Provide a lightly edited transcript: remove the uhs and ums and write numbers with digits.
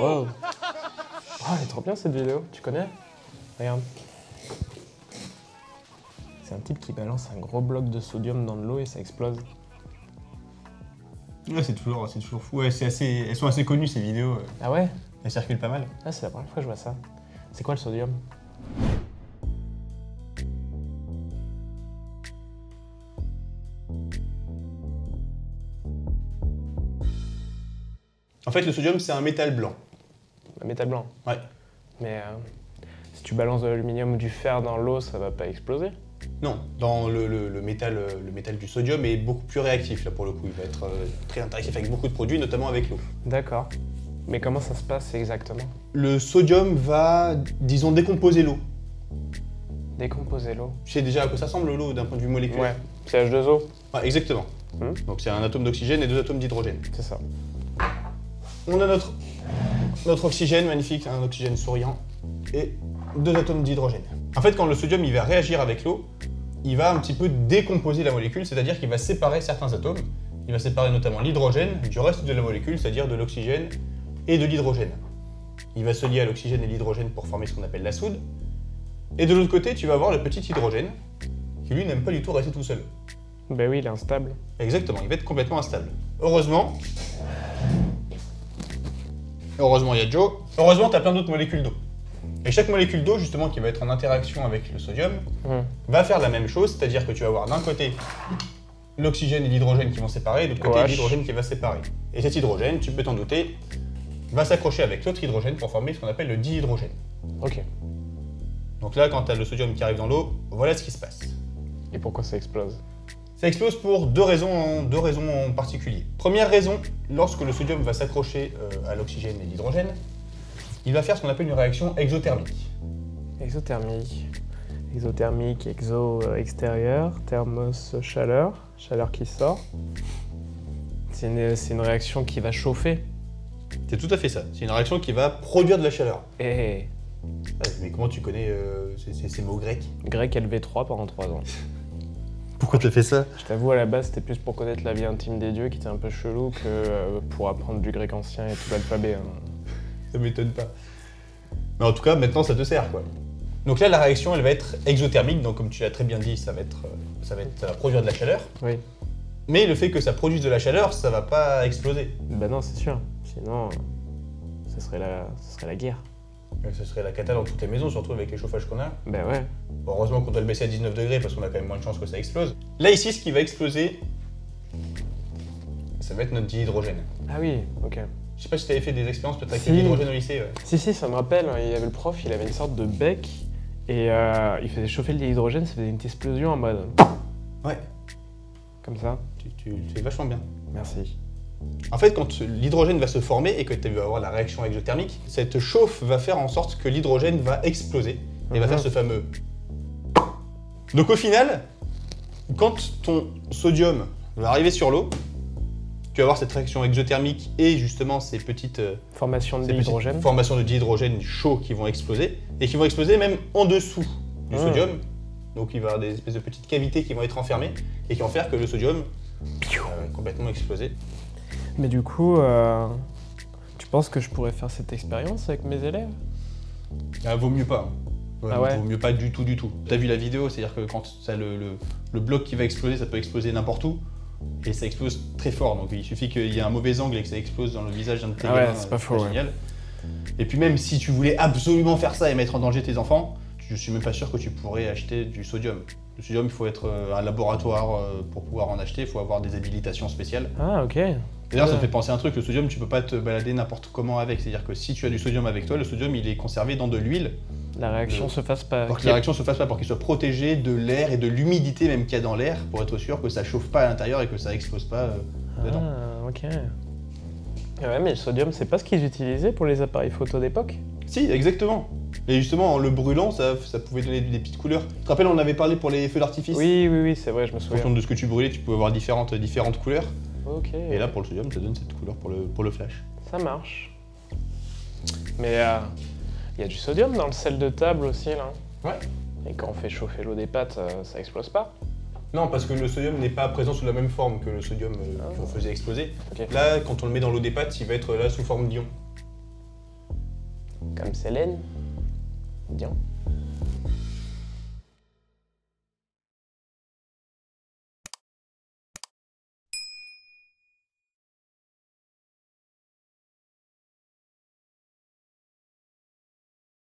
Wow. Oh, elle est trop bien cette vidéo, tu connais? Regarde. C'est un type qui balance un gros bloc de sodium dans de l'eau et ça explose. Ouais, c'est toujours fou. Ouais, elles sont assez connues ces vidéos. Ah ouais? Elles circulent pas mal. Ah, c'est la première fois que je vois ça. C'est quoi le sodium? En fait, le sodium, c'est un métal blanc. Un métal blanc. Ouais. Mais si tu balances de l'aluminium ou du fer dans l'eau, ça va pas exploser? Non, dans le métal du sodium est beaucoup plus réactif, là, pour le coup. Il va être très interactif avec beaucoup de produits, notamment avec l'eau. D'accord. Mais comment ça se passe exactement? Le sodium va, disons, décomposer l'eau. Décomposer l'eau. Tu sais déjà à quoi ça ressemble l'eau d'un point de vue moléculaire? Ouais, c'est H2O. Ouais, exactement. Donc c'est un atome d'oxygène et deux atomes d'hydrogène. C'est ça. On a notre oxygène magnifique, un oxygène souriant, et deux atomes d'hydrogène. En fait, quand le sodium il va réagir avec l'eau, il va un petit peu décomposer la molécule, c'est-à-dire qu'il va séparer certains atomes. Il va séparer notamment l'hydrogène du reste de la molécule, c'est-à-dire de l'oxygène et de l'hydrogène. Il va se lier à l'oxygène et l'hydrogène pour former ce qu'on appelle la soude. Et de l'autre côté, tu vas avoir le petit hydrogène, qui lui n'aime pas du tout rester tout seul. Ben oui, il est instable. Exactement, il va être complètement instable. Heureusement, il y a Joe. Heureusement, tu as plein d'autres molécules d'eau. Et chaque molécule d'eau, justement, qui va être en interaction avec le sodium, va faire la même chose, c'est-à-dire que tu vas avoir d'un côté l'oxygène et l'hydrogène qui vont séparer, et de l'autre côté l'hydrogène qui va séparer. Et cet hydrogène, tu peux t'en douter, va s'accrocher avec l'autre hydrogène pour former ce qu'on appelle le dihydrogène. Ok. Donc là, quand tu as le sodium qui arrive dans l'eau, voilà ce qui se passe. Et pourquoi ça explose? Ça explose pour deux raisons en particulier. Première raison, lorsque le sodium va s'accrocher à l'oxygène et l'hydrogène, il va faire ce qu'on appelle une réaction exothermique. Exothermique. Exothermique, extérieur, thermos, chaleur qui sort. C'est une réaction qui va chauffer. C'est tout à fait ça. C'est une réaction qui va produire de la chaleur. Et Mais comment tu connais ces mots grecs? grec LV3 pendant 3 ans. Pourquoi tu as fait ça? Je t'avoue, à la base, c'était plus pour connaître la vie intime des dieux qui était un peu chelou que pour apprendre du grec ancien et tout l'alphabet. Ça m'étonne pas. Mais en tout cas, maintenant, ça te sert, quoi. Donc là, la réaction, elle va être exothermique. Donc, comme tu l'as très bien dit, ça va produire de la chaleur. Oui. Mais le fait que ça produise de la chaleur, ça va pas exploser. Bah non, c'est sûr. Sinon, ce serait la guerre. Ce serait la cata dans toutes les maisons, surtout avec les chauffages qu'on a. Bah ouais. Bon, heureusement qu'on doit le baisser à 19 degrés parce qu'on a quand même moins de chances que ça explose. Là, ici, ce qui va exploser, ça va être notre dihydrogène. Ah oui, ok. Je sais pas si tu avais fait des expériences peut-être avec Si. le dihydrogène au lycée. Ouais. Si, ça me rappelle, il y avait le prof, il avait une sorte de bec et il faisait chauffer le dihydrogène, ça faisait une explosion en mode. Ouais. Comme ça. Tu fais vachement bien. Merci. En fait, quand l'hydrogène va se former et que tu vas avoir la réaction exothermique, cette chauffe va faire en sorte que l'hydrogène va exploser et va faire ce fameux. Donc au final, quand ton sodium va arriver sur l'eau, tu vas avoir cette réaction exothermique et justement ces petites Formation de dihydrogène. formations de dihydrogène chaud qui vont exploser et qui vont exploser même en dessous du sodium. Donc il va y avoir des espèces de petites cavités qui vont être enfermées et qui vont faire que le sodium va complètement exploser. Mais du coup, tu penses que je pourrais faire cette expérience avec mes élèves? Ah, vaut mieux pas. Ah ouais. Vaut mieux pas du tout. T'as vu la vidéo, c'est-à-dire que quand t'as le bloc qui va exploser, ça peut exploser n'importe où. Et ça explose très fort, donc il suffit qu'il y ait un mauvais angle et que ça explose dans le visage d'un de tes gamins, c'est pas faux, génial. Et puis même si tu voulais absolument faire ça et mettre en danger tes enfants, je suis même pas sûr que tu pourrais acheter du sodium. Le sodium, il faut être un laboratoire pour pouvoir en acheter, il faut avoir des habilitations spéciales. Ah ok. D'ailleurs, ça me fait penser à un truc, le sodium, tu peux pas te balader n'importe comment avec. C'est-à-dire que si tu as du sodium avec toi, le sodium, il est conservé dans de l'huile. La réaction se fasse pas. Pour que la réaction se fasse pas, pour qu'il soit protégé de l'air et de l'humidité même qu'il y a dans l'air, pour être sûr que ça chauffe pas à l'intérieur et que ça explose pas dedans. Ah ok. Ouais, mais le sodium, c'est pas ce qu'ils utilisaient pour les appareils photo d'époque? Si, exactement. Et justement, en le brûlant, ça pouvait donner des petites couleurs. Tu te rappelles, on avait parlé pour les feux d'artifice? Oui, c'est vrai, je me En souviens. fonction de ce que tu brûlais, tu pouvais avoir différentes couleurs. Ok. Et là, pour le sodium, ça donne cette couleur pour le flash. Ça marche. Mais il y a du sodium dans le sel de table aussi, là. Ouais. Et quand on fait chauffer l'eau des pâtes, ça explose pas? Non, parce que le sodium n'est pas présent sous la même forme que le sodium qu'on faisait exploser. Ok. Là, quand on le met dans l'eau des pâtes, il va être là sous forme d'ion. comme Célène. Bien.